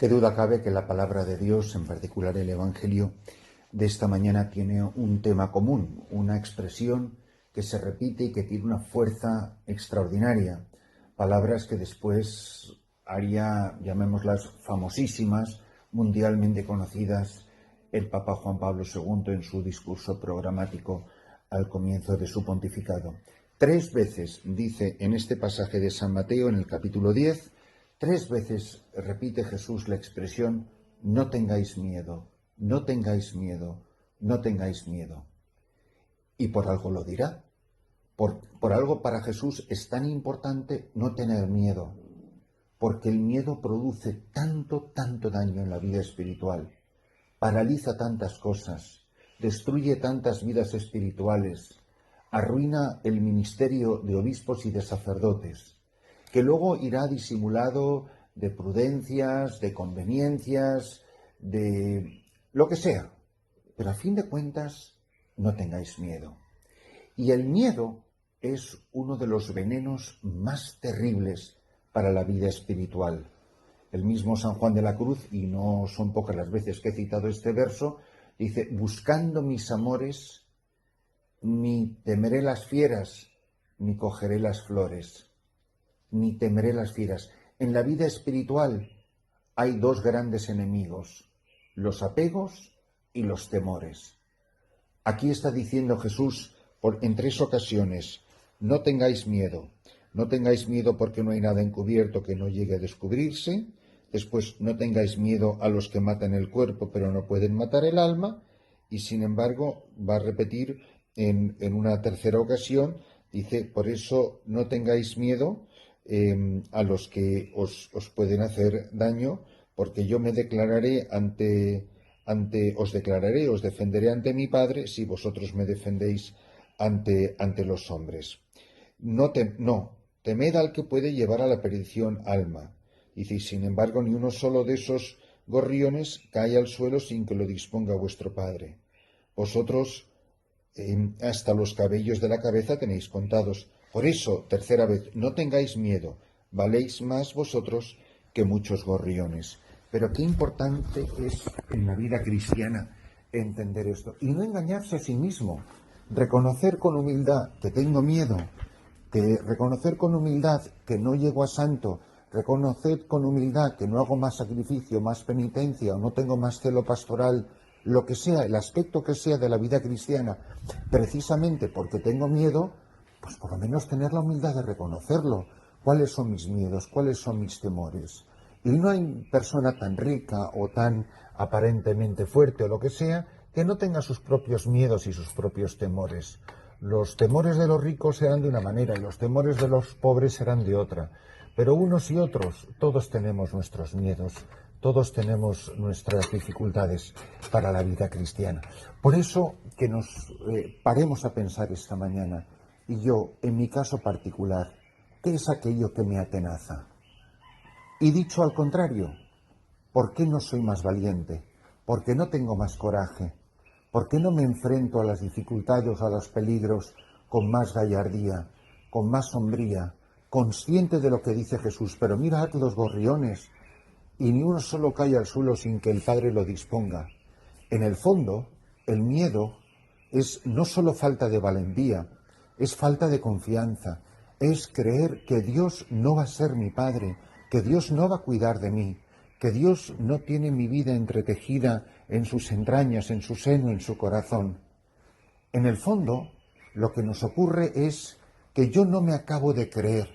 Qué duda cabe que la palabra de Dios, en particular el Evangelio de esta mañana, tiene un tema común, una expresión que se repite y que tiene una fuerza extraordinaria. Palabras que después haría, llamémoslas famosísimas, mundialmente conocidas, el Papa Juan Pablo II en su discurso programático al comienzo de su pontificado. 3 veces dice en este pasaje de San Mateo, en el capítulo 10, 3 veces repite Jesús la expresión: no tengáis miedo, no tengáis miedo, no tengáis miedo. Y por algo lo dirá. Por algo para Jesús es tan importante no tener miedo, porque el miedo produce tanto daño en la vida espiritual, paraliza tantas cosas, destruye tantas vidas espirituales, arruina el ministerio de obispos y de sacerdotes, que luego irá disimulado de prudencias, de conveniencias, de lo que sea. Pero a fin de cuentas, no tengáis miedo. Y el miedo es uno de los venenos más terribles para la vida espiritual. El mismo San Juan de la Cruz, y no son pocas las veces que he citado este verso, dice: buscando mis amores, ni temeré las fieras, ni cogeré las flores. Ni temeré las fieras. En la vida espiritual hay 2 grandes enemigos: los apegos y los temores. Aquí está diciendo Jesús en 3 ocasiones: no tengáis miedo. No tengáis miedo porque no hay nada encubierto que no llegue a descubrirse. Después, no tengáis miedo a los que matan el cuerpo pero no pueden matar el alma. Y sin embargo, va a repetir en una tercera ocasión, dice: por eso no tengáis miedo a los que os pueden hacer daño, porque yo me declararé os defenderé ante mi Padre si vosotros me defendéis ante los hombres. No, temed al que puede llevar a la perdición alma. Dice: sin embargo, ni uno solo de esos gorriones cae al suelo sin que lo disponga vuestro Padre. Vosotros hasta los cabellos de la cabeza tenéis contados. Por eso, tercera vez, no tengáis miedo, valéis más vosotros que muchos gorriones. Pero qué importante es en la vida cristiana entender esto y no engañarse a sí mismo, reconocer con humildad que tengo miedo, reconocer con humildad que no llego a santo, reconocer con humildad que no hago más sacrificio, más penitencia, o no tengo más celo pastoral, lo que sea, el aspecto que sea de la vida cristiana, precisamente porque tengo miedo, pues por lo menos tener la humildad de reconocerlo. ¿Cuáles son mis miedos? ¿Cuáles son mis temores? Y no hay persona tan rica o tan aparentemente fuerte o lo que sea que no tenga sus propios miedos y sus propios temores. Los temores de los ricos serán de una manera y los temores de los pobres serán de otra. Pero unos y otros, todos tenemos nuestros miedos, todos tenemos nuestras dificultades para la vida cristiana. Por eso que nos paremos a pensar esta mañana, y yo, en mi caso particular, ¿qué es aquello que me atenaza? Y dicho al contrario, ¿por qué no soy más valiente? ¿Por qué no tengo más coraje? ¿Por qué no me enfrento a las dificultades o a los peligros con más gallardía, con más hombría, consciente de lo que dice Jesús? Pero mirad los gorriones, y ni uno solo cae al suelo sin que el Padre lo disponga. En el fondo, el miedo es no solo falta de valentía, es falta de confianza, es creer que Dios no va a ser mi Padre, que Dios no va a cuidar de mí, que Dios no tiene mi vida entretejida en sus entrañas, en su seno, en su corazón. En el fondo, lo que nos ocurre es que yo no me acabo de creer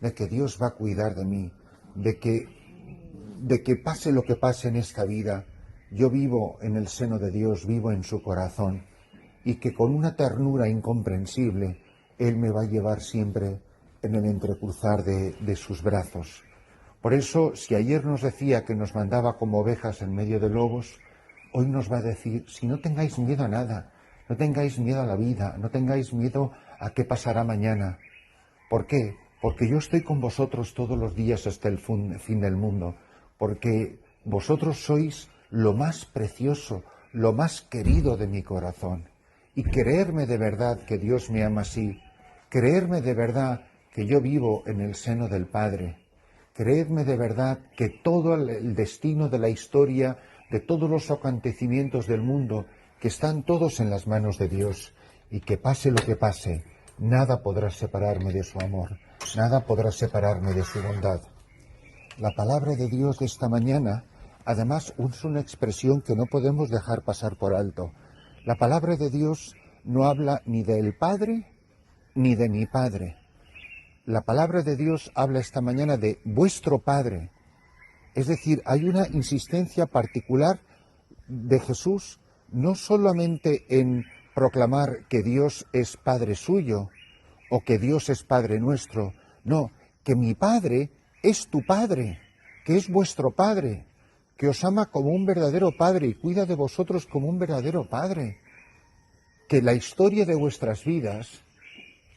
de que Dios va a cuidar de mí, de que pase lo que pase en esta vida, yo vivo en el seno de Dios, vivo en su corazón, y que con una ternura incomprensible Él me va a llevar siempre en el entrecruzar de sus brazos. Por eso, si ayer nos decía que nos mandaba como ovejas en medio de lobos, hoy nos va a decir: si no tengáis miedo a nada, no tengáis miedo a la vida, no tengáis miedo a qué pasará mañana. ¿Por qué? Porque yo estoy con vosotros todos los días hasta el fin del mundo, porque vosotros sois lo más precioso, lo más querido de mi corazón. Y creerme de verdad que Dios me ama así, creerme de verdad que yo vivo en el seno del Padre, Creedme de verdad que todo el destino de la historia, de todos los acontecimientos del mundo, que están todos en las manos de Dios, y que pase lo que pase, nada podrá separarme de su amor, nada podrá separarme de su bondad. La palabra de Dios de esta mañana, además, es una expresión que no podemos dejar pasar por alto. La palabra de Dios no habla ni del Padre ni de mi Padre. La palabra de Dios habla esta mañana de vuestro Padre. Es decir, hay una insistencia particular de Jesús, no solamente en proclamar que Dios es Padre suyo o que Dios es Padre nuestro, no, que mi Padre es tu Padre, que es vuestro Padre, que os ama como un verdadero Padre y cuida de vosotros como un verdadero Padre, que la historia de vuestras vidas,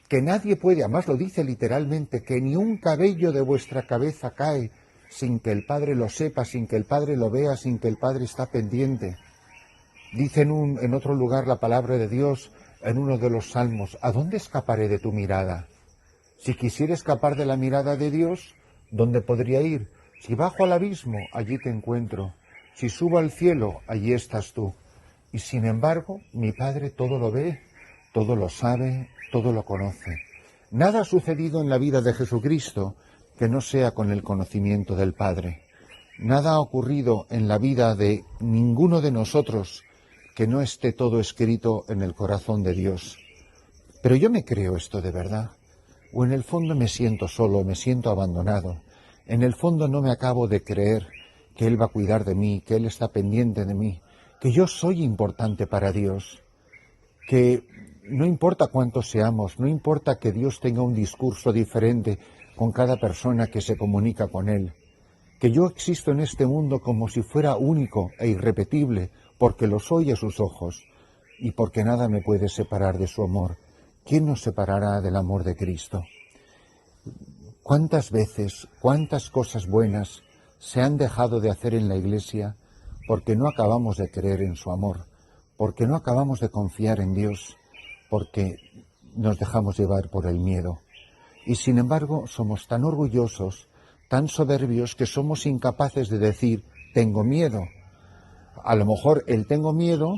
que nadie puede, además lo dice literalmente, que ni un cabello de vuestra cabeza cae sin que el Padre lo sepa, sin que el Padre lo vea, sin que el Padre está pendiente. Dice en otro lugar la palabra de Dios, en uno de los salmos, ¿a dónde escaparé de tu mirada? Si quisiera escapar de la mirada de Dios, ¿dónde podría ir? Si bajo al abismo, allí te encuentro. Si subo al cielo, allí estás tú. Y sin embargo, mi Padre todo lo ve, todo lo sabe, todo lo conoce. Nada ha sucedido en la vida de Jesucristo que no sea con el conocimiento del Padre. Nada ha ocurrido en la vida de ninguno de nosotros que no esté todo escrito en el corazón de Dios. Pero yo me creo esto de verdad. O en el fondo me siento solo, me siento abandonado. En el fondo no me acabo de creer que Él va a cuidar de mí, que Él está pendiente de mí, que yo soy importante para Dios, que no importa cuántos seamos, no importa que Dios tenga un discurso diferente con cada persona que se comunica con Él, que yo existo en este mundo como si fuera único e irrepetible, porque lo soy a sus ojos, y porque nada me puede separar de su amor. ¿Quién nos separará del amor de Cristo? ¿Cuántas veces, cuántas cosas buenas se han dejado de hacer en la Iglesia porque no acabamos de creer en su amor, porque no acabamos de confiar en Dios, porque nos dejamos llevar por el miedo? Y sin embargo somos tan orgullosos, tan soberbios, que somos incapaces de decir, tengo miedo. A lo mejor el tengo miedo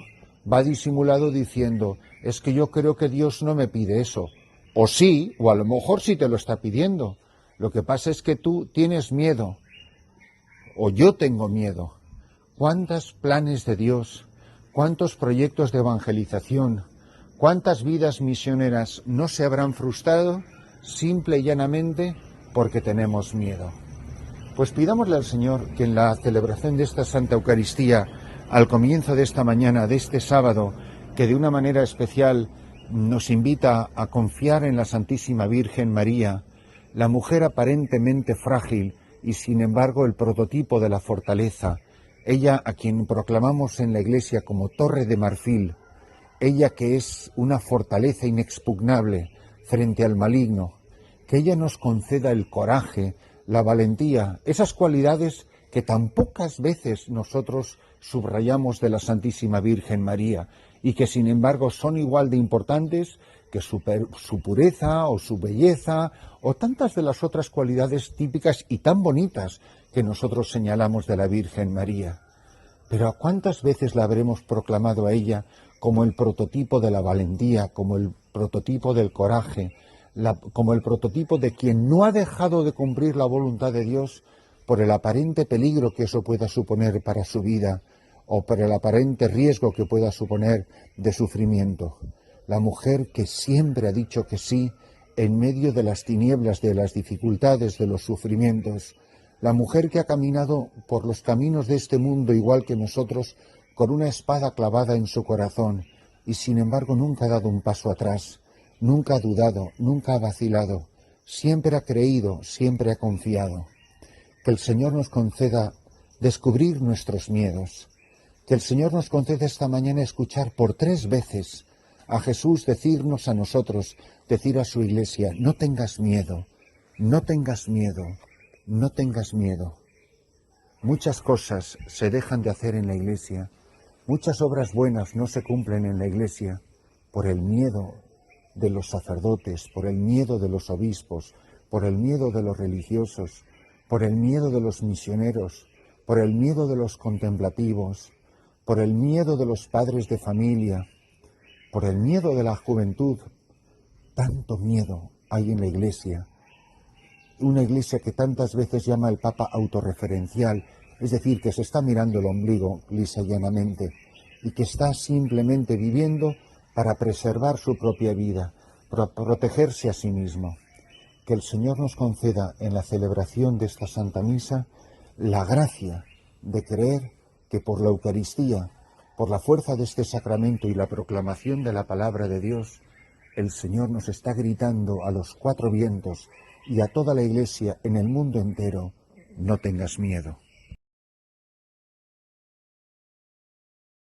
va disimulado diciendo, es que yo creo que Dios no me pide eso. O sí, o a lo mejor sí te lo está pidiendo. Lo que pasa es que tú tienes miedo, o yo tengo miedo. ¿Cuántos planes de Dios, cuántos proyectos de evangelización, cuántas vidas misioneras no se habrán frustrado simple y llanamente porque tenemos miedo? Pues pidámosle al Señor que en la celebración de esta Santa Eucaristía, al comienzo de esta mañana, de este sábado, que de una manera especial nos invita a confiar en la Santísima Virgen María, la mujer aparentemente frágil y sin embargo el prototipo de la fortaleza, ella a quien proclamamos en la Iglesia como Torre de Marfil, ella que es una fortaleza inexpugnable frente al maligno, que ella nos conceda el coraje, la valentía, esas cualidades que tan pocas veces nosotros subrayamos de la Santísima Virgen María y que sin embargo son igual de importantes que su pureza o su belleza o tantas de las otras cualidades típicas y tan bonitas que nosotros señalamos de la Virgen María. Pero ¿cuántas veces la habremos proclamado a ella como el prototipo de la valentía, como el prototipo del coraje, como el prototipo de quien no ha dejado de cumplir la voluntad de Dios por el aparente peligro que eso pueda suponer para su vida o por el aparente riesgo que pueda suponer de sufrimiento? La mujer que siempre ha dicho que sí en medio de las tinieblas, de las dificultades, de los sufrimientos. La mujer que ha caminado por los caminos de este mundo igual que nosotros, con una espada clavada en su corazón, y sin embargo nunca ha dado un paso atrás, nunca ha dudado, nunca ha vacilado, siempre ha creído, siempre ha confiado. Que el Señor nos conceda descubrir nuestros miedos, que el Señor nos conceda esta mañana escuchar por 3 veces a Jesús decirnos a nosotros, decir a su Iglesia, no tengas miedo, no tengas miedo, no tengas miedo. Muchas cosas se dejan de hacer en la Iglesia, muchas obras buenas no se cumplen en la Iglesia por el miedo de los sacerdotes, por el miedo de los obispos, por el miedo de los religiosos, por el miedo de los misioneros, por el miedo de los contemplativos, por el miedo de los padres de familia, por el miedo de la juventud. Tanto miedo hay en la Iglesia, una Iglesia que tantas veces llama al Papa autorreferencial, es decir, que se está mirando el ombligo lisa y llanamente y que está simplemente viviendo para preservar su propia vida, para protegerse a sí mismo. Que el Señor nos conceda en la celebración de esta Santa Misa la gracia de creer que por la Eucaristía, por la fuerza de este sacramento y la proclamación de la palabra de Dios, el Señor nos está gritando a los cuatro vientos y a toda la Iglesia en el mundo entero: no tengas miedo.